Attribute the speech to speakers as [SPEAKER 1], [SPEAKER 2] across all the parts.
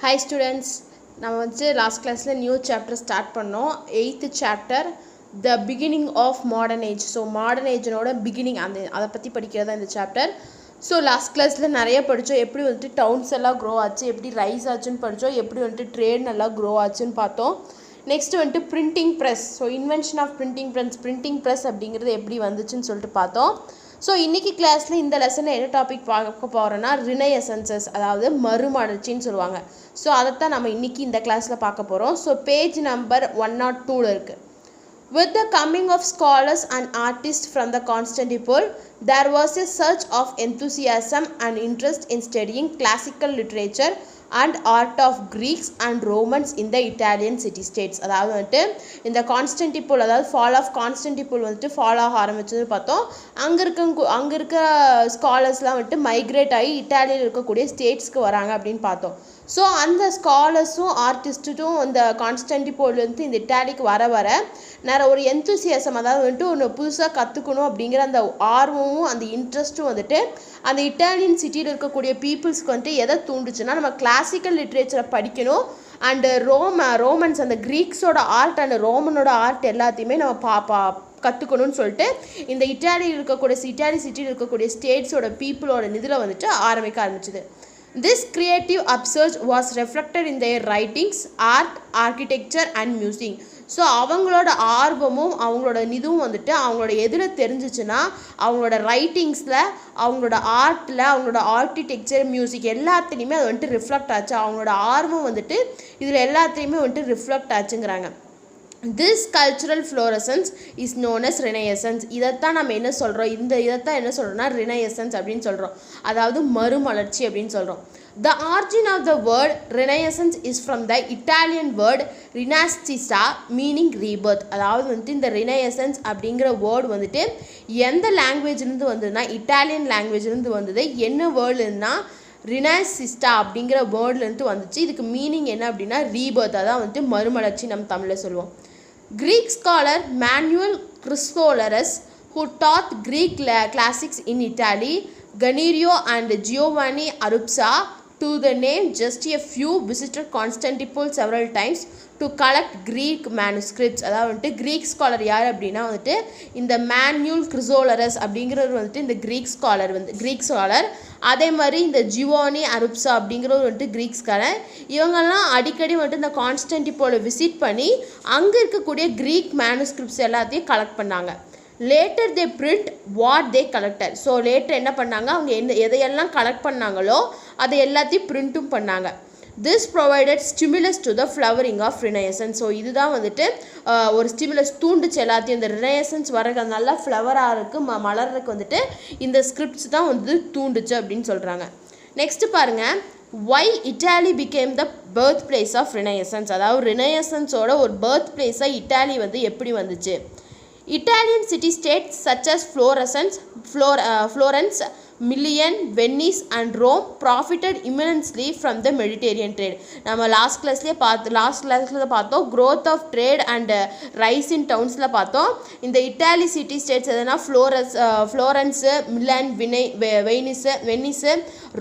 [SPEAKER 1] Hi students, நம்ம வந்து last கிளாஸில் நியூ சாப்டர் ஸ்டார்ட் பண்ணோம். 8th chapter the beginning of modern age. So modern ஏஜனோட பிகினிங் அதை பற்றி படிக்கிறதா இந்த சாப்டர். ஸோ லாஸ்ட் கிளாஸில் நிறைய படித்தோம். எப்படி வந்துட்டு டவுன்ஸ் எல்லாம் க்ரோ ஆச்சு, எப்படி ரைஸ் ஆச்சுன்னு படித்தோம், எப்படி வந்துட்டு ட்ரேட் நல்லா க்ரோ ஆச்சுன்னு பார்த்தோம். நெக்ஸ்ட் வந்துட்டு printing press. So invention of printing press அப்படிங்கிறது எப்படி வந்துச்சுன்னு சொல்லிட்டு பார்த்தோம். ஸோ இன்றைக்கி கிளாஸில் இந்த லெசனில் என்ன டாபிக் பார்க்க போகிறோன்னா ரினையசன்சஸ், அதாவது மறுமலர்ச்சின்னு சொல்லுவாங்க. ஸோ அதைத்தான் நம்ம இன்றைக்கி இந்த கிளாஸில் பார்க்க போகிறோம். ஸோ பேஜ் நம்பர் 102 இருக்குது. With the coming of scholars and artists from the Constantinople, there was a surge of enthusiasm and interest in studying classical literature and art of Greeks and Romans in the Italian city-states. அதாவது வந்துட்டு இந்த Constantinople, அதாவது fall of Constantinople வந்துட்டு fall ஆக ஆரம்பிச்சது பார்த்தோம். அங்கே இருக்க ஸ்காலர்ஸ்லாம் வந்துட்டு மைக்ரேட் ஆகி இட்டாலியில் இருக்கக்கூடிய ஸ்டேட்ஸ்க்கு வராங்க அப்படின்னு பார்த்தோம். ஸோ அந்த ஸ்காலர்ஸும் ஆர்டிஸ்ட்டும் இந்த கான்ஸ்டன்டினோப்பிள்லேருந்து இந்த இட்டாலிக்கு வர நிறைய ஒரு எந்தூசியாசம், அதாவது வந்துட்டு ஒன்று புதுசாக கற்றுக்கணும் அப்படிங்கிற அந்த ஆர்வமும் அந்த இன்ட்ரெஸ்ட்டும் வந்துட்டு அந்த இட்டாலியன் சிட்டியில் இருக்கக்கூடிய பீப்புள்ஸ்க்கு வந்துட்டு எதை தூண்டுச்சுன்னா, நம்ம கிளாசிக்கல் லிட்ரேச்சரை படிக்கணும் அண்டு ரோமன்ஸ் அந்த க்ரீக்ஸோட ஆர்ட் அண்ட் ரோமனோட ஆர்ட் எல்லாத்தையுமே நம்ம கற்றுக்கணும்னு சொல்லிட்டு இந்த இட்டாலியில் இருக்கக்கூடிய சிட்டியில் இருக்கக்கூடிய ஸ்டேட்ஸோட பீப்புளோட இதில் வந்துட்டு ஆரம்பிக்க ஆரம்பிச்சுது. This creative upsurge was reflected in their writings, art, architecture and music. So அவங்களோட ஆர்வமும் அவங்களோட இதுவும் வந்துட்டு அவங்களோட எதில் தெரிஞ்சிச்சுன்னா, அவங்களோட ரைட்டிங்ஸில், அவங்களோட ஆர்ட்டில், அவங்களோட ஆர்கிடெக்சர், மியூசிக் எல்லாத்துலேயுமே அது வந்துட்டு ரிஃப்ளெக்ட் ஆச்சு. அவங்களோட ஆர்வம் வந்துட்டு இதில் எல்லாத்துலேயுமே வந்துட்டு reflect ஆச்சுங்கிறாங்க. This cultural fluorescence is known as Renaissance. இதைத்தான் நம்ம என்ன சொல்கிறோம், இதைத்தான் என்ன சொல்கிறோம்னா Renaissance அப்படின்னு சொல்கிறோம், அதாவது மறுமலர்ச்சி அப்படின்னு சொல்கிறோம். The origin of the word Renaissance is from the Italian word Rinascita meaning rebirth. அதாவது வந்துட்டு இந்த Renaissance அப்படிங்கிற வேர்டு வந்துட்டு எந்த லாங்குவேஜ்லேருந்து வந்ததுன்னா இட்டாலியன் லாங்குவேஜ்லேருந்து வந்தது. என்ன வேர்டுன்னா ரினாசிஸ்டா அப்படிங்கிற வேர்ட்லேருந்து வந்துச்சு. இதுக்கு மீனிங் என்ன அப்படின்னா ரீபர்த், அதான் வந்துட்டு மறுமலர்ச்சி நம்ம தமிழில் சொல்லுவோம். Greek scholar Manuel Chrysoloras, who taught Greek classics in Italy, Galileo and Giovanni Arupsa, to the name just a few, visited Constantinople several times to collect Greek manuscripts. அதாவது வந்துட்டு Greek scholar யார் அப்படின்னா வந்துட்டு இந்த Manuel Chrysoloras அப்படிங்கிறவர் வந்துட்டு இந்த Greek scholar. அதே மாதிரி இந்த ஜியோவானி அருப்சா அப்படிங்கிறவர் வந்துட்டு Greek scholar. இவங்கெல்லாம் அடிக்கடி வந்துட்டு இந்த கான்ஸ்டன்டினோப்பிளை விசிட் பண்ணி அங்கே இருக்கக்கூடிய Greek manuscripts எல்லாத்தையும் கலெக்ட் பண்ணாங்க. Later they print what they collected. So later என்ன பண்ணாங்க, அவங்க எதையெல்லாம் கலெக்ட் பண்ணாங்களோ அதை எல்லாத்தையும் பிரிண்ட்டும் பண்ணாங்க. This provided stimulus to the flowering of renaissance. So இதுதான் வந்துட்டு ஒரு ஸ்டிமுலஸ் தூண்டுச்சு எல்லாத்தையும். இந்த ரினைசன்ஸ் வரது நல்லா ஃப்ளவராக இருக்குது, மலர்றதுக்கு வந்துட்டு இந்த ஸ்கிரிப்ட்ஸ் தான் வந்து தூண்டுச்சு அப்படின்னு சொல்கிறாங்க. நெக்ஸ்ட் பாருங்கள், why Italy became the birth place of Renaissance. அதாவது ரினைசன்ஸோட ஒரு பர்த் பிளேஸாக இட்டாலி வந்து எப்படி வந்துச்சு. Italian city-states such as Florence, Milan, Venice and Rome profited immensely from the Mediterranean trade. நம்ம லாஸ்ட் கிளாஸில் பார்த்தோம் growth of trade and rise in townsல பார்த்தோம். இந்த இட்டாலி சிட்டி ஸ்டேட்ஸ் எதுனா ஃப்ளோரன்ஸு, மிலான், வெனிஸு,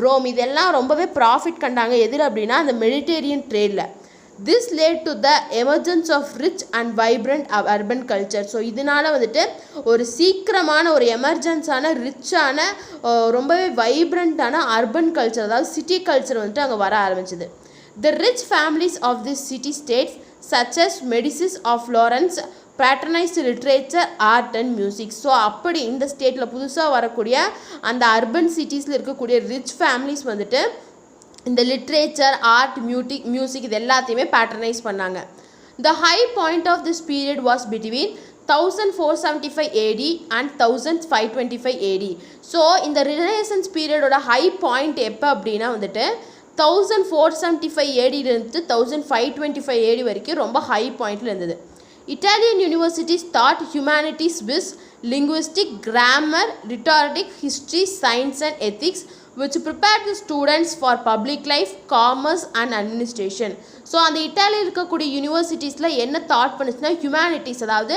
[SPEAKER 1] ரோம் இதெல்லாம் ரொம்பவே ப்ராஃபிட் கண்டாங்க. எதில் அப்படின்னா அந்த Mediterranean ட்ரேடில். This led to the emergence of rich and vibrant urban culture. So இதனால் வந்துட்டு ஒரு சீக்கிரமான ஒரு எமர்ஜென்ஸான ரிச்சான ரொம்பவே வைப்ரண்ட்டான அர்பன் கல்ச்சர், அதாவது சிட்டி கல்ச்சர் வந்துட்டு அங்கே வர ஆரம்பிச்சிது. The rich families of this city states such as Medicis of Florence patronized literature, art and music. So அப்படி இந்த ஸ்டேட்டில் புதுசாக வரக்கூடிய அந்த அர்பன் சிட்டிஸில் இருக்கக்கூடிய ரிச் ஃபேமிலிஸ் வந்துட்டு இந்த லிட்ரேச்சர், ஆர்ட், மியூசிக் இது எல்லாத்தையுமே பேட்ரனைஸ் பண்ணாங்க. The high point of this period was between 1475 AD and 1525 AD. So இந்த ரினைசன்ஸ் பீரியடோட ஹை பாயிண்ட் எப்போ அப்படின்னா வந்துட்டு 1475 ADலேருந்து 1525 AD வரைக்கும் ரொம்ப ஹை பாயிண்டில் இருந்தது. Italian universities taught humanities with linguistic, grammar, rhetoric, history, science and ethics which prepared the students for public life, commerce and administration. So அந்த இட்டாலியில் இருக்கக்கூடிய யூனிவர்சிட்டிஸில் என்ன தாட் பண்ணுச்சுன்னா ஹியூமனிட்டிஸ், அதாவது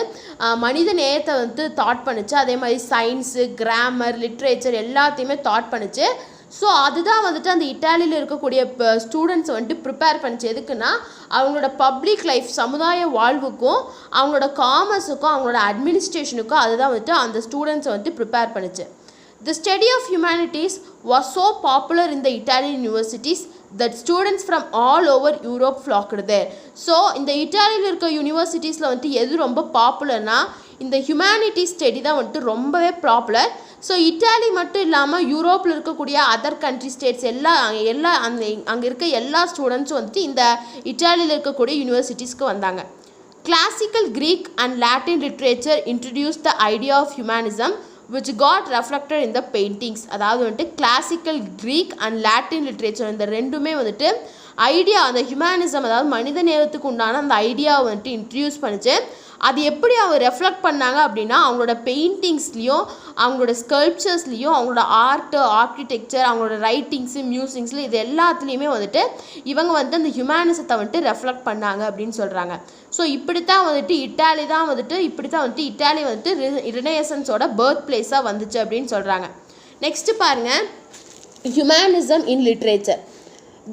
[SPEAKER 1] மனித நேயத்தை வந்து தாட் பண்ணுச்சு. அதே மாதிரி சயின்ஸு, கிராமர், லிட்ரேச்சர் எல்லாத்தையுமே தாட் பண்ணுச்சு. ஸோ அதுதான் வந்துட்டு அந்த இட்டாலியில் இருக்கக்கூடிய ஸ்டூடெண்ட்ஸ் வந்துட்டு ப்ரிப்பேர் பண்ணிச்சு. எதுக்குன்னா அவங்களோட பப்ளிக் லைஃப் சமுதாய வாழ்வுக்கும் அவங்களோட காமர்ஸுக்கும் அவங்களோட அட்மினிஸ்ட்ரேஷனுக்கும் அதுதான் வந்துட்டு அந்த ஸ்டூடெண்ட்ஸை வந்துட்டு ப்ரிப்பேர் பண்ணிச்சு. The study of humanities was so popular in the Italian universities that students from all over Europe flocked there. So இந்த இட்டாலியில் இருக்க யூனிவர்சிட்டிஸில் வந்துட்டு எது ரொம்ப பாப்புலர்னா இந்த ஹியூமனிட்டிஸ் ஸ்டடி தான் வந்துட்டு ரொம்பவே பாப்புலர். ஸோ இட்டாலி மட்டும் இல்லாமல் யூரோப்பில் இருக்கக்கூடிய அதர் கண்ட்ரி ஸ்டேட்ஸ் எல்லா அங்கே இருக்க எல்லா ஸ்டூடெண்ட்ஸும் வந்துட்டு இந்த இட்டாலியில் இருக்கக்கூடிய யூனிவர்சிட்டிஸ்க்கு வந்தாங்க. Classical Greek and Latin literature introduced the idea of humanism which got reflected in the paintings. அதாவது வந்துட்டு classical Greek and Latin literature இந்த ரெண்டுமே வந்துட்டு ஐடியா அந்த ஹியூமனிசம் அதாவது மனித நேயத்துக்கு உண்டான அந்த ஐடியாவை வந்துட்டு இன்ட்ரடியூஸ் பண்ணிச்சு. அது எப்படி அவங்க ரெஃப்ளெக்ட் பண்ணாங்க அப்படின்னா அவங்களோட பெயிண்டிங்ஸ்லேயும் அவங்களோட ஸ்கல்ப்சர்ஸ்லேயும் அவங்களோட ஆர்ட்டு ஆர்கிடெக்சர் அவங்களோட ரைட்டிங்ஸு மியூசிக்ஸில் இது எல்லாத்துலேயுமே வந்துட்டு இவங்க வந்து அந்த ஹியூமனிசத்தை வந்துட்டு ரெஃப்ளெக்ட் பண்ணாங்க அப்படின்னு சொல்கிறாங்க. ஸோ இப்படித்தான் வந்துட்டு இட்டாலி இட்டாலி வந்துட்டு ரினெசன்ஸோட பர்த் பிளேஸாக வந்துச்சு அப்படின்னு சொல்கிறாங்க. நெக்ஸ்ட்டு பாருங்கள், humanism in literature.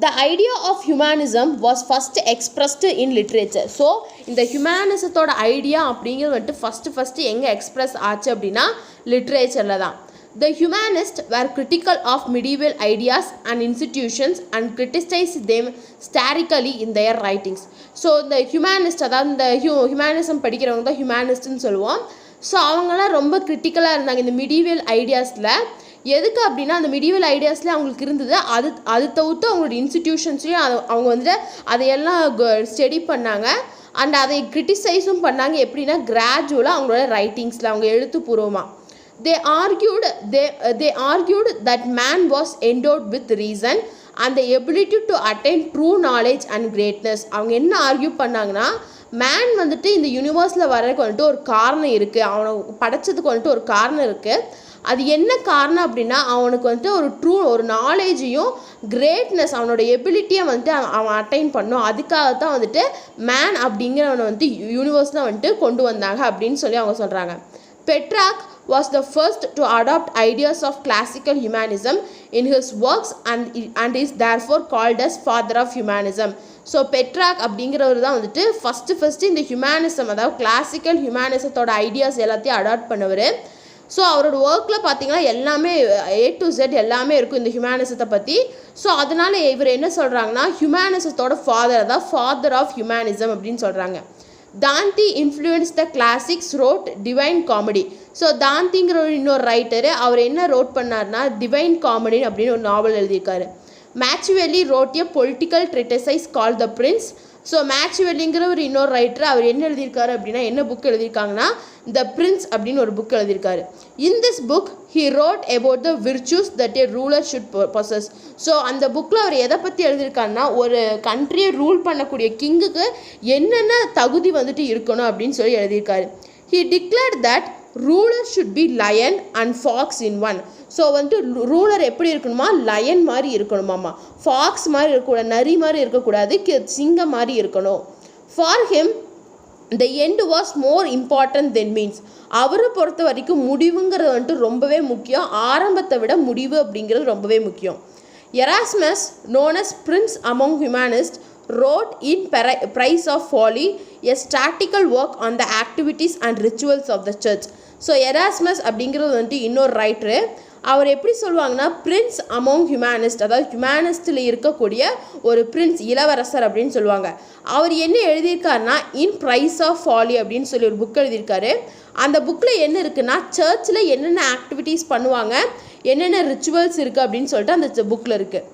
[SPEAKER 1] The idea of humanism was first expressed in literature. So இந்த ஹியூமனிசத்தோட ஐடியா அப்படிங்கிறது வந்துட்டு ஃபஸ்ட்டு எங்கே எக்ஸ்ப்ரெஸ் ஆச்சு அப்படின்னா லிட்ரேச்சரில் தான். The humanists were critical of medieval ideas and institutions and criticized them satirically in their writings. So இந்த humanist அதாவது இந்த ஹியூமனிசம் படிக்கிறவங்க தான் ஹியூமனிஸ்ட்னு சொல்லுவோம். ஸோ அவங்களாம் ரொம்ப கிரிட்டிக்கலாக இருந்தாங்க இந்த மிடிவல் ஐடியாஸில். எதுக்கு அப்படின்னா அந்த மிடிவல் ஐடியாஸ்லேயே அவங்களுக்கு இருந்தது. அது தவிர்த்து அவங்களோட இன்ஸ்டிடியூஷன்ஸ்லேயும் அவங்க வந்துட்டு அதையெல்லாம் ஸ்டடி பண்ணாங்க அண்ட் அதை கிரிட்டிசைஸும் பண்ணாங்க. எப்படின்னா கிராஜுவலாக அவங்களோட ரைட்டிங்ஸில் அவங்க எழுத்துப்பூர்வமாக they argued that man was endowed with reason and the ability to attain true knowledge and greatness. அவங்க என்ன ஆர்கியூ பண்ணாங்கன்னா மேன் வந்துட்டு இந்த யூனிவர்ஸில் வரதுக்கு வந்துட்டு ஒரு காரணம் இருக்குது, அவனை படைச்சதுக்கு வந்துட்டு ஒரு காரணம் இருக்குது. அது என்ன காரணம் அப்படின்னா அவனுக்கு வந்துட்டு ஒரு நாலேஜையும் கிரேட்னஸ் அவனோட எபிலிட்டியை வந்துட்டு அவன் அட்டைன் பண்ணும். அதுக்காகத்தான் வந்துட்டு மேன் அப்படிங்கிறவனை வந்துட்டு யூனிவர்ஸில் வந்துட்டு கொண்டு வந்தாங்க அப்படின்னு சொல்லி அவங்க சொல்கிறாங்க. Petrarch was the first to adopt ideas of classical humanism in his works and is therefore called as father of humanism. So Petrarch அப்படிங்கிறவர் தான் வந்துட்டு ஃபஸ்ட்டு இந்த ஹியூமனிசம் அதாவது கிளாசிக்கல் ஹியூமனிசத்தோட ஐடியாஸ் எல்லாத்தையும் அடாப்ட் பண்ணவர். ஸோ அவரோட ஒர்க்கில் பார்த்தீங்கன்னா எல்லாமே A to Z எல்லாமே இருக்கும் இந்த ஹியூமனிசத்தை பற்றி. ஸோ அதனால் இவர் என்ன சொல்கிறாங்கன்னா ஹியூமனிசத்தோட ஃபாதர் ஆஃப் ஹியூமனிசம் அப்படின்னு சொல்கிறாங்க. Dante influenced the classics, wrote Divine Comedy. So தாந்திங்கிற இன்னொரு ரைட்டரு அவர் என்ன ரோட் பண்ணார்னா டிவைன் காமெடி அப்படின்னு ஒரு நாவல் எழுதியிருக்காரு. Machiavelli wrote a political treatise called The Prince. So மேட்ச்வெல்லிங்கிற ஒரு இன்னொரு ரைட்டர் அவர் என்ன எழுதியிருக்காரு அப்படின்னா என்ன புக் எழுதியிருக்காங்கன்னா த பிரின்ஸ் அப்படின்னு ஒரு புக் எழுதியிருக்காரு. In this book he wrote about the virtues that a ruler should possess. So அந்த புக்கில் அவர் எதை பற்றி எழுதியிருக்காருன்னா ஒரு கண்ட்ரியை ரூல் பண்ணக்கூடிய கிங்குக்கு என்னென்ன தகுதி வந்துட்டு இருக்கணும் அப்படின்னு சொல்லி எழுதியிருக்காரு. He declared that ruler should be lion and fox in one. So வந்துட்டு ரூலர் எப்படி இருக்கணுமா லயன் மாதிரி இருக்கணுமாம்மா, ஃபாக்ஸ் மாதிரி இருக்கக்கூடாது, நரி மாதிரி இருக்கக்கூடாது, சிங்கம் மாதிரி இருக்கணும். For him the end was more important then means. அவரை பொறுத்த வரைக்கும் முடிவுங்கிறது வந்துட்டு ரொம்பவே முக்கியம், ஆரம்பத்தை விட முடிவு அப்படிங்கிறது ரொம்பவே முக்கியம். Erasmus known as Prince among humanists wrote in Price of Folly a statical work on the activities and rituals of the church. So Erasmus அப்படிங்கிறது வந்துட்டு இன்னொரு ரைட்டரு. அவர் எப்படி சொல்லுவாங்கன்னா பிரின்ஸ் அமௌங் ஹியூமனிஸ்ட் அதாவது ஹியூமனிஸ்டில் இருக்கக்கூடிய ஒரு பிரின்ஸ் இளவரசர் அப்படின்னு சொல்லுவாங்க. அவர் என்ன எழுதியிருக்காருன்னா இன் ப்ரைஸ் ஆஃப் ஃபாலி அப்படின்னு சொல்லி ஒரு புக் எழுதியிருக்காரு. அந்த புக்கில் என்ன இருக்குன்னா சர்ச்சில் என்னென்ன ஆக்டிவிட்டீஸ் பண்ணுவாங்க என்னென்ன ரிச்சுவல்ஸ் இருக்குது அப்படின்னு சொல்லிட்டு அந்த புக்கில் இருக்குது.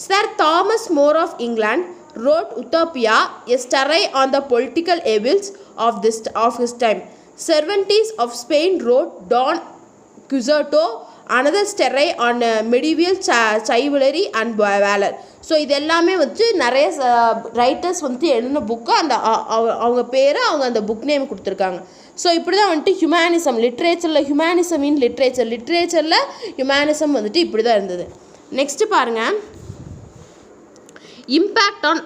[SPEAKER 1] Sir Thomas More of England wrote Utopia, a study on the political evils of his time. Cervantes of Spain wrote Don Quixote, another study on medieval chivalry and valor. So இது எல்லாமே வந்து நிறைய ரைட்டர்ஸ் வந்து எழுதின book அந்த அவங்க பேரை அவங்க அந்த புக் நேம் கொடுத்துருக்காங்க. ஸோ இப்படி தான் வந்துட்டு ஹியூமனிசம் லிட்ரேச்சரில் ஹியூமனிசம் இன் லிட்ரேச்சரில் ஹியூமனிசம் வந்துட்டு இப்படி தான் இருந்தது. நெக்ஸ்ட்டு பாருங்கள், இம்பேக்ட் ஆன்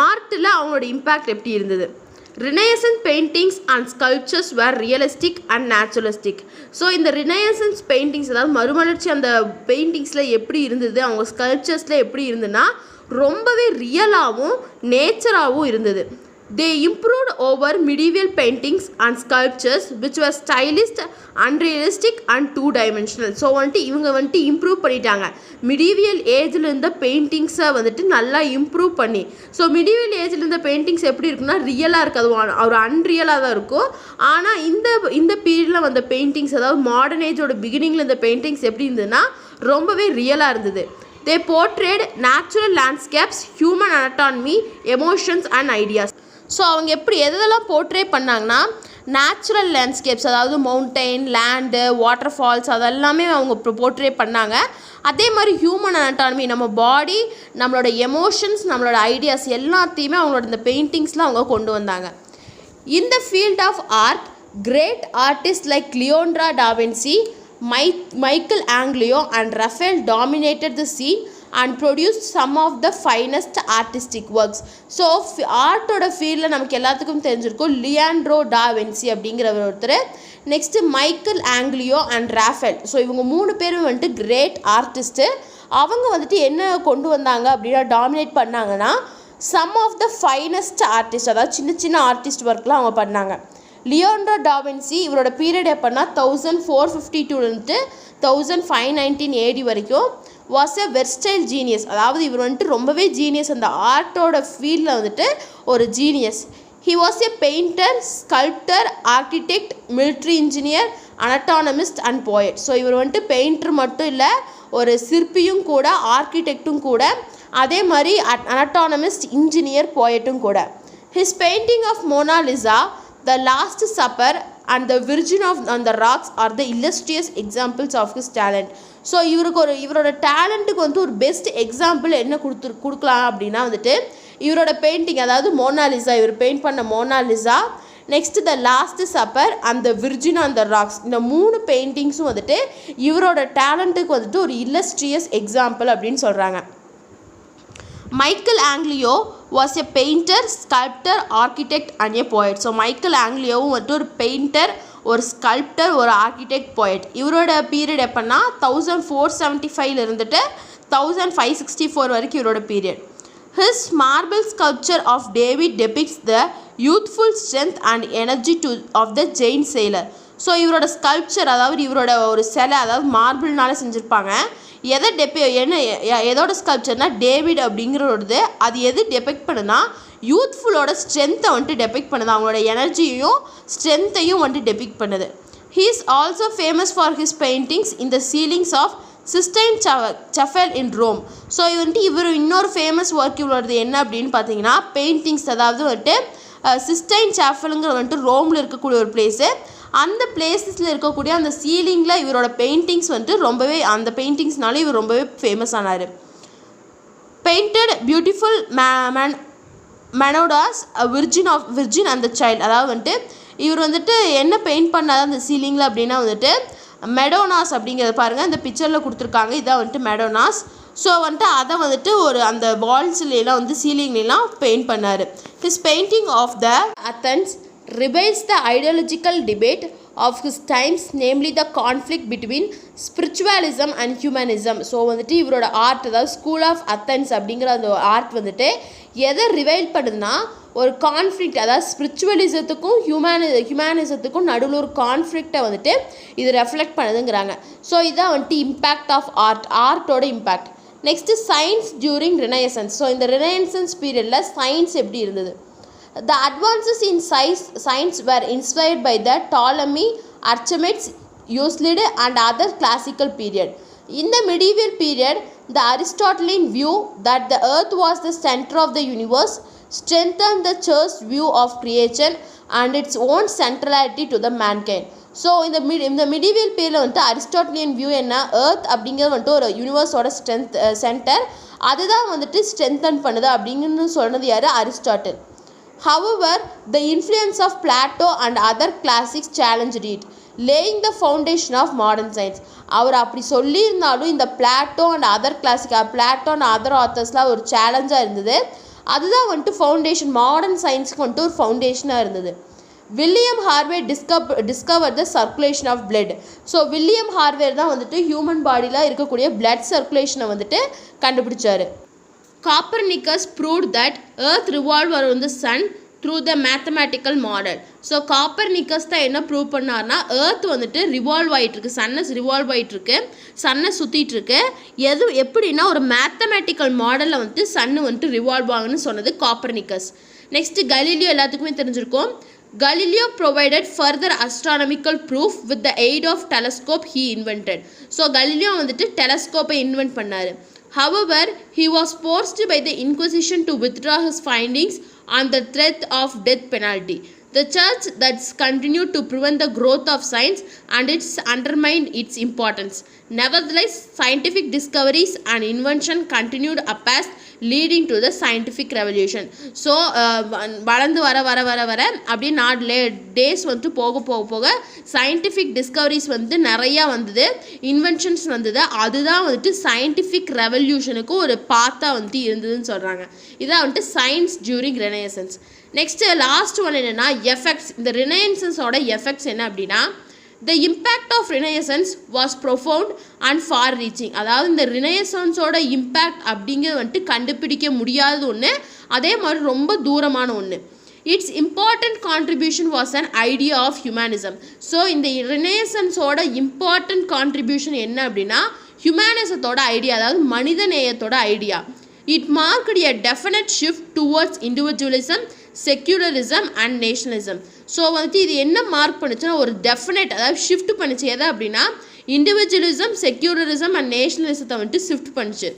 [SPEAKER 1] ஆர்ட்டில் அவங்களோட இம்பேக்ட் எப்படி இருந்தது. Renaissance paintings and sculptures were realistic and naturalistic. So இந்த ரினைசன்ஸ் பெயிண்டிங்ஸ் அதாவது மறுமலர்ச்சி அந்த பெயிண்டிங்ஸில் எப்படி இருந்தது, அவங்க ஸ்கல்ப்சர்ஸில் எப்படி இருந்ததுன்னா ரொம்பவே ரியலாகவும் நேச்சராகவும் இருந்தது. They improved over medieval paintings and sculptures which were stylized, unrealistic and two-dimensional. So வந்துட்டு இவங்க வந்துட்டு இம்ப்ரூவ் பண்ணிட்டாங்க. மிடிவியல் ஏஜில் இருந்த பெயிண்டிங்ஸை வந்துட்டு நல்லா இம்ப்ரூவ் பண்ணி. ஸோ மிடிவியல் ஏஜில் இருந்த பெயிண்டிங்ஸ் எப்படி இருக்குன்னா ரியலாக இருக்காது, ஒரு அன்ரியலாக தான் இருக்கும். ஆனால் இந்த பீரியடில் வந்த பெயிண்டிங்ஸ் அதாவது மாடர்ன் ஏஜோட பிகினிங்கில் இந்த பெயிண்டிங்ஸ் எப்படி இருந்ததுன்னா ரொம்பவே ரியலாக இருந்தது. They portrayed natural landscapes, human anatomy, emotions and ideas. So அவங்க எப்படி எதெல்லாம் போர்ட்ரே பண்ணாங்கன்னா நேச்சுரல் லேண்ட்ஸ்கேப்ஸ் அதாவது மவுண்டெயின், லேண்டு, வாட்டர் ஃபால்ஸ் அதெல்லாமே அவங்க போர்ட்ரே பண்ணாங்க. அதே மாதிரி ஹியூமன் அனாட்டாமி, நம்ம பாடி, நம்மளோட எமோஷன்ஸ், நம்மளோட ஐடியாஸ் எல்லாத்தையுமே அவங்களோட இந்த பெயிண்டிங்ஸில் அவங்க கொண்டு வந்தாங்க. In the field of art, great artist like Leonardo da Vinci, Michelangelo and Raphael dominated the scene and produced some of the finest artistic works. So ஆர்ட்டோட ஃபீல்டில் நமக்கு எல்லாத்துக்கும் தெரிஞ்சிருக்கும் லியோனார்டோ டா வின்சி அப்படிங்கிறவர் ஒருத்தர், next Michelangelo and Raphael. So இவங்க 3 பேரும் வந்துட்டு கிரேட் ஆர்டிஸ்ட்டு. அவங்க வந்துட்டு என்ன கொண்டு வந்தாங்க அப்படின்னா டாமினேட் பண்ணாங்கன்னா some of the finest artist அதாவது சின்ன சின்ன ஆர்டிஸ்ட் ஒர்க்லாம் அவங்க பண்ணாங்க. லியோனார்டோ டா வின்சி இவரோட பீரியட் எப்போனா 1452 1519 AD வரைக்கும் வாஸ் எ வெர்ஸ்டைல் ஜீனியஸ். அதாவது இவர் வந்துட்டு ரொம்பவே ஜீனியஸ், அந்த ஆர்ட்டோட ஃபீல்டில் வந்துட்டு ஒரு genius. He was a painter, sculptor, architect, military engineer, anatomist and poet. So இவர் வந்துட்டு பெயிண்டர் மட்டும் இல்லை, ஒரு சிற்பியும் கூட, ஆர்கிடெக்டும் கூட, அதே மாதிரி அனட்டானமிஸ்ட், இன்ஜினியர், போயட்டும் கூட. His painting of Mona Lisa, The Last Supper and The Virgin on the Rocks are the illustrious examples of his talent. So இவரோட டேலண்ட்டுக்கு வந்து ஒரு பெஸ்ட் எக்ஸாம்பிள் என்ன கொடுக்கலாம் அப்படின்னா வந்துட்டு இவரோட பெயிண்டிங் அதாவது மோனாலிசா, இவர் பெயிண்ட் பண்ண Mona Lisa, next the last supper and the virgin on the rocks, இந்த 3 பெயிண்டிங்ஸும் வந்துட்டு இவரோட டேலண்ட்டுக்கு வந்துட்டு ஒரு இல்லஸ்ட்ரியஸ் எக்ஸாம்பிள் அப்படின்னு சொல்கிறாங்க. Michelangelo was a painter, sculptor, architect and a poet. So மைக்கேல் ஆங்கிலியோவும் வந்துட்டு ஒரு பெயிண்டர், ஒரு ஸ்கல்ப்டர், ஒரு ஆர்கிடெக்ட், போயட். இவரோட பீரியட் எப்போன்னா 1475 இருந்துட்டு 1564 வரைக்கும் இவரோட period. His marble sculpture of David depicts the youthful strength and energy of the giant slayer. So இவரோட ஸ்கல்ப்சர் அதாவது இவரோட ஒரு சிலை அதாவது மார்பிள்னால செஞ்சுருப்பாங்க. எதோட ஸ்கல்ப்சர்னா டேவிட் அப்படிங்கிறோடது. அது எது டெபெக்ட் பண்ணுனா யூத்ஃபுல்லோட ஸ்ட்ரென்த்தை வந்துட்டு டெபிக்ட் பண்ணுது, அவங்களோட எனர்ஜியையும் ஸ்ட்ரென்த்தையும் வந்துட்டு டெபிக்ட் பண்ணுது. He is also famous for his paintings in the ceilings of Sistine Chapel in Rome. So இவர் இன்னொரு ஃபேமஸ் ஒர்க் இவரோடது என்ன அப்படின்னு பார்த்தீங்கன்னா பெயிண்டிங்ஸ், அதாவது வந்துட்டு சிஸ்டைன் சாஃபலுங்கிற வந்துட்டு ரோமில் இருக்கக்கூடிய ஒரு பிளேஸு. அந்த பிளேஸஸில் இருக்கக்கூடிய அந்த சீலிங்கில் இவரோட பெயிண்டிங்ஸ் வந்துட்டு ரொம்பவே, அந்த பெயிண்டிங்ஸ்னால இவர் ரொம்பவே ஃபேமஸ் ஆனார். Painted beautiful Madonnas virgin and the child. அதாவது வந்துட்டு இவர் வந்துட்டு என்ன பெயிண்ட் பண்ணாத அந்த சீலிங்கில் அப்படின்னா வந்துட்டு மெடோனாஸ் அப்படிங்கிறத பாருங்கள், இந்த பிக்சரில் கொடுத்துருக்காங்க, இதான் வந்துட்டு மெடோனாஸ். ஸோ வந்துட்டு அதை வந்துட்டு ஒரு அந்த வால்ஸ்லாம் வந்து சீலிங்லாம் பெயிண்ட் பண்ணார். His painting of the Athens reveals the ideological debate of his times, namely the conflict between spiritualism and humanism. So வந்துட்டு இவரோட ஆர்ட் அதாவது ஸ்கூல் ஆஃப் அத்தன்ஸ் அப்படிங்கிற அந்த ஆர்ட் வந்துட்டு எதை ரிவைல் பண்ணுதுன்னா ஒரு கான்ஃப்ளிக்ட், அதாவது ஸ்பிரிச்சுவலிசத்துக்கும் ஹியூமனிசத்துக்கும் நடுவில் ஒரு கான்ஃப்ளிக்டை வந்துட்டு இது ரெஃப்ளெக்ட் பண்ணுதுங்கிறாங்க. ஸோ இதுதான் வந்துட்டு இம்பேக்ட் ஆஃப் ஆர்ட்டோட impact. Next science during Renaissance. So இந்த ரினைசன்ஸ் பீரியடில் சயின்ஸ் எப்படி இருந்தது? The advances in science were inspired by the Ptolemy, Archimedes, Euclid and other classical period. In the medieval period, the Aristotelian view that the earth was the center of the universe strengthened the church's view of creation and its own centrality to the mankind. So இந்த medieval பீரியடில் வந்துட்டு Aristotelian view என்ன, earth அப்படிங்கிறது வந்துட்டு ஒரு யூனிவர்ஸோட centre, அதுதான் வந்துட்டு strengthen பண்ணுது அப்படிங்கிறது சொன்னது யார்? Aristotle. However, the influence of Plato and other classics challenged it, laying the foundation of modern science. அவர் அப்படி சொல்லியிருந்தாலும் இந்த Plato and other classic, Plato and other ஆத்தர்ஸ்லாம் ஒரு சேலஞ்சாக இருந்தது. அதுதான் வந்துட்டு ஃபவுண்டேஷன், மாடர்ன் சயின்ஸுக்கு வந்துட்டு ஒரு ஃபவுண்டேஷனாக இருந்தது. William Harvey discover the circulation of blood. So William ஹார்வேர் தான் வந்துட்டு ஹியூமன் பாடியில் இருக்கக்கூடிய பிளட் சர்க்குலேஷனை வந்துட்டு கண்டுபிடிச்சாரு. Copernicus proved that earth revolved around the sun through the mathematical model. So Copernicus தான் என்ன ப்ரூவ் பண்ணார்னா earth வந்துட்டு ரிவால்வ் ஆகிட்டுருக்கு, சன்னை ரிவால்வ் ஆகிட்டுருக்கு, சன்னை சுற்றிட்டுருக்கு. எப்படின்னா ஒரு மேத்தமேட்டிக்கல் மாடலில் வந்துட்டு சன்னு வந்துட்டு ரிவால்வ் ஆகுன்னு சொன்னது காப்பர்னிக்கஸ். நெக்ஸ்ட்டு கலீலியோ எல்லாத்துக்குமே தெரிஞ்சிருக்கும். Galileo provided further astronomical proof with the aid of telescope he invented. So Galileo வந்துட்டு டெலஸ்கோப்பை இன்வென்ட் பண்ணார். However, he was forced by the Inquisition to withdraw his findings on the threat of death penalty. The church that's continued to prevent the growth of science and it's undermined its importance. Nevertheless, scientific discoveries and invention continued apace, leading to the scientific revolution. So வளர்ந்து வர வர வர வர அப்படியே days வந்து போக scientific discoveries வந்து நிறையா வந்தது, இன்வென்ஷன்ஸ் வந்தது. அதுதான் வந்துட்டு சயின்டிஃபிக் ரெவல்யூஷனுக்கு ஒரு பாத்தாக வந்துட்டு இருந்ததுன்னு சொல்கிறாங்க. இதான் வந்துட்டு science during renaissance. Next last one என்னென்னா எஃபெக்ட்ஸ். இந்த ரெனேசன்ஸோட எஃபெக்ட்ஸ் என்ன அப்படின்னா, the impact of renaissance was profound and far reaching. அதாவது இந்த ரினைசன்ஸோட இம்பேக்ட் அப்படிங்கிறது வந்துட்டு கண்டுபிடிக்க முடியாத ஒன்று, அதே மாதிரி ரொம்ப தூரமான ஒன்று. Its important contribution was an idea of humanism. So இந்த ரினைசன்ஸோட இம்பார்ட்டண்ட் கான்ட்ரிபியூஷன் என்ன அப்படின்னா ஹியூமனிசத்தோட ஐடியா, அதாவது மனித நேயத்தோட idea. It marked a definite shift towards individualism, secularism and nationalism. So வந்துட்டு இது என்ன மார்க் பண்ணுச்சுன்னா ஒரு டெஃபினட், அதாவது ஷிஃப்ட் பண்ணிச்சு. எதை அப்படின்னா இண்டிவிஜுவலிசம், செக்யூலரிசம் அண்ட் நேஷனலிசத்தை வந்துட்டு ஷிஃப்ட் பண்ணிச்சு.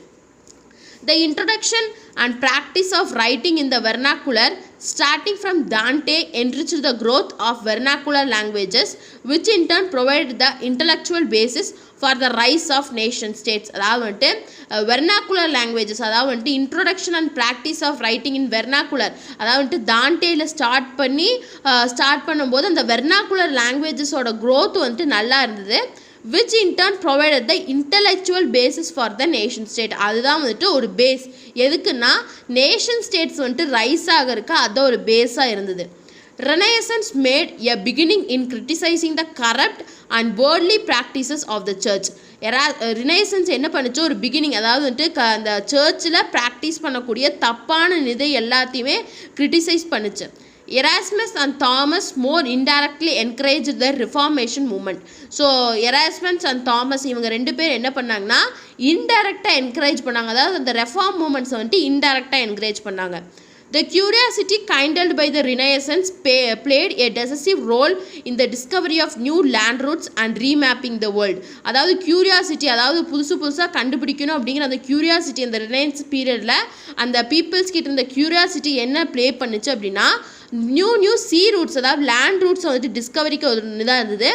[SPEAKER 1] The introduction and practice of writing in the vernacular starting from Dante enriched the growth of vernacular languages, which in turn provided the intellectual basis for the rise of nation states. அதாவது வந்துட்டு vernacular languages, அதாவது வந்துட்டு introduction and practice of writing in vernacular, அதாவது வந்துட்டு தாண்டேயில் start பண்ணும்போது அந்த vernacular லாங்குவேஜஸோட growth வந்துட்டு நல்லா இருந்தது. which in turn provided the intellectual basis for the nation state. அதுதான் வந்துட்டு ஒரு பேஸ். எதுக்குன்னா நேஷன் ஸ்டேட்ஸ் வந்துட்டு ரைஸ் ஆகிறதுக்கு அது ஒரு பேஸாக இருந்தது. Renaissance made a beginning in criticizing the corrupt and worldly practices of the church. Renaissance என்ன பண்ணுச்சு, ஒரு பிகினிங், அதாவது வந்துட்டு அந்த சர்ச்சில் ப்ராக்டிஸ் பண்ணக்கூடிய தப்பான நிதை எல்லாத்தையுமே கிரிட்டிசைஸ் பண்ணுச்சு. Erasmus and Thomas more indirectly encouraged the Reformation movement. So Erasmus and Thomas இவங்க ரெண்டு பேர் என்ன பண்ணாங்கன்னா இன்டைரக்டாக என்கரேஜ் பண்ணாங்க, அதாவது அந்த ரெஃபார்ம் மூமெண்ட்ஸை வந்துட்டு இன்டைரக்டாக என்கரேஜ் பண்ணாங்க. The curiosity kindled by the Renaissance played a decisive role in the discovery of new land routes and remapping the world. அதாவது கியூரியாசிட்டி, அதாவது புதுசாக கண்டுபிடிக்கணும் அப்படிங்கிற அந்த கியூரியாசிட்டி அந்த ரினைசன்ஸ் பீரியடில் அந்த பீப்புள்ஸ் கிட்ட இருந்த கியூரியாசிட்டி என்ன ப்ளே பண்ணுச்சு அப்படின்னா நியூ சீ ரூட்ஸ், அதாவது லேண்ட் ரூட்ஸ் வந்துட்டு டிஸ்கவரிக்கு ஒரு இதாக இருந்தது.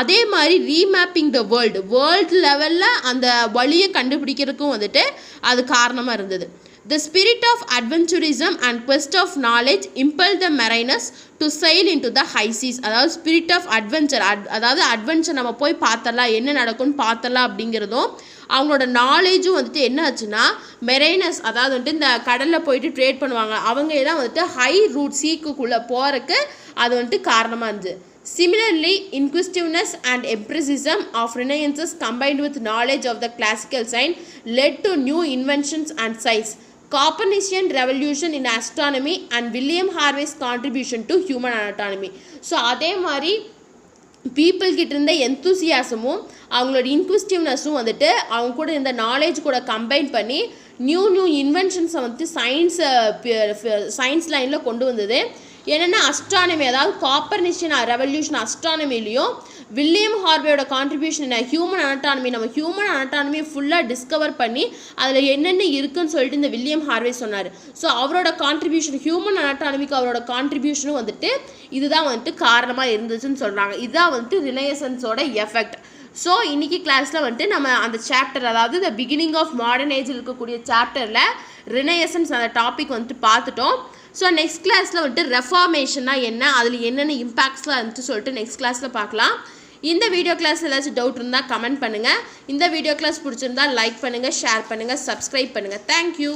[SPEAKER 1] அதே மாதிரி ரீமேப்பிங் த வேர்ல்டு லெவலில் அந்த வழியை கண்டுபிடிக்கிறதுக்கும் வந்துட்டு அது காரணமாக இருந்தது. The spirit of adventurism and quest of knowledge impelled the mariners to sail into the high seas. அதாவது ஸ்பிரிட் ஆஃப் அட்வென்ச்சர், அதாவது அட்வென்ச்சர் நம்ம போய் பார்த்தரலாம், என்ன நடக்கும்னு பார்த்தரலாம் அப்படிங்கிறதும் அவங்களோட நாலேஜும் வந்துட்டு என்ன ஆச்சுன்னா மெரைனர்ஸ், அதாவது வந்துட்டு இந்த கடலில் போயிட்டு ட்ரேட் பண்ணுவாங்க, அவங்க எல்லாம் வந்துட்டு ஹை ரூட் சீக்குள்ளே போகிறதுக்கு அது வந்துட்டு காரணமாக இருந்துச்சு. Similarly, inquisitiveness and empiricism of Renaissance combined with knowledge of the classical science led to new inventions and science. Copernican revolution in astronomy and William Harvey's contribution to human anatomy. So அதே மாதிரி people கிட்ட இருந்த எந்தூசியாசமும் அவங்களோட இன்க்விஸ்டிவ்னஸும் வந்துட்டு அவங்க கூட இந்த knowledge கூட கம்பைன் பண்ணி நியூ இன்வென்ஷன்ஸை வந்துட்டு சயின்ஸ் லைனில் கொண்டு வந்தது. என்னென்னா அஸ்ட்ரானமி, அதாவது காப்பர்னிஷியன் revolution அஸ்ட்ரானமிலையும் William ஹார்வேயோட contribution human anatomy, நம்ம ஹியூமன் அனட்டானமியை ஃபுல்லாக டிஸ்கவர் பண்ணி அதில் என்னென்ன இருக்குன்னு சொல்லிட்டு இந்த வில்லியம் ஹார்வே சொன்னார். ஸோ அவரோட கான்ட்ரிபியூஷன் ஹியூமன் அனட்டானமிக்கு அவரோட கான்ட்ரிபியூஷனும் வந்துட்டு இதுதான் வந்துட்டு காரணமாக இருந்துச்சுன்னு சொல்கிறாங்க. இதுதான் வந்துட்டு ரினைசன்ஸோட எஃபெக்ட். ஸோ இன்றைக்கி கிளாஸில் வந்துட்டு நம்ம அந்த சாப்டர், அதாவது த பிகினிங் ஆஃப் மாடர்ன் ஏஜில் இருக்கக்கூடிய சாப்டரில் ரினைசன்ஸ் அந்த டாபிக் வந்துட்டு பார்த்துட்டோம். ஸோ நெக்ஸ்ட் கிளாஸில் வந்துட்டு ரெஃபார்மேஷன்னா என்ன, அதில் என்னென்ன இம்பாக்ட்ஸ்லாம் இருந்துச்சு சொல்லிட்டு நெக்ஸ்ட் கிளாஸில் பார்க்கலாம். இந்த வீடியோ கிளாஸ் ஏதாச்சும் டவுட் இருந்தால் கமெண்ட் பண்ணுங்கள். இந்த வீடியோ கிளாஸ் பிடிச்சிருந்தால் லைக் பண்ணுங்கள், ஷேர் பண்ணுங்கள், சப்ஸ்கிரைப் பண்ணுங்கள். தேங்க்யூ.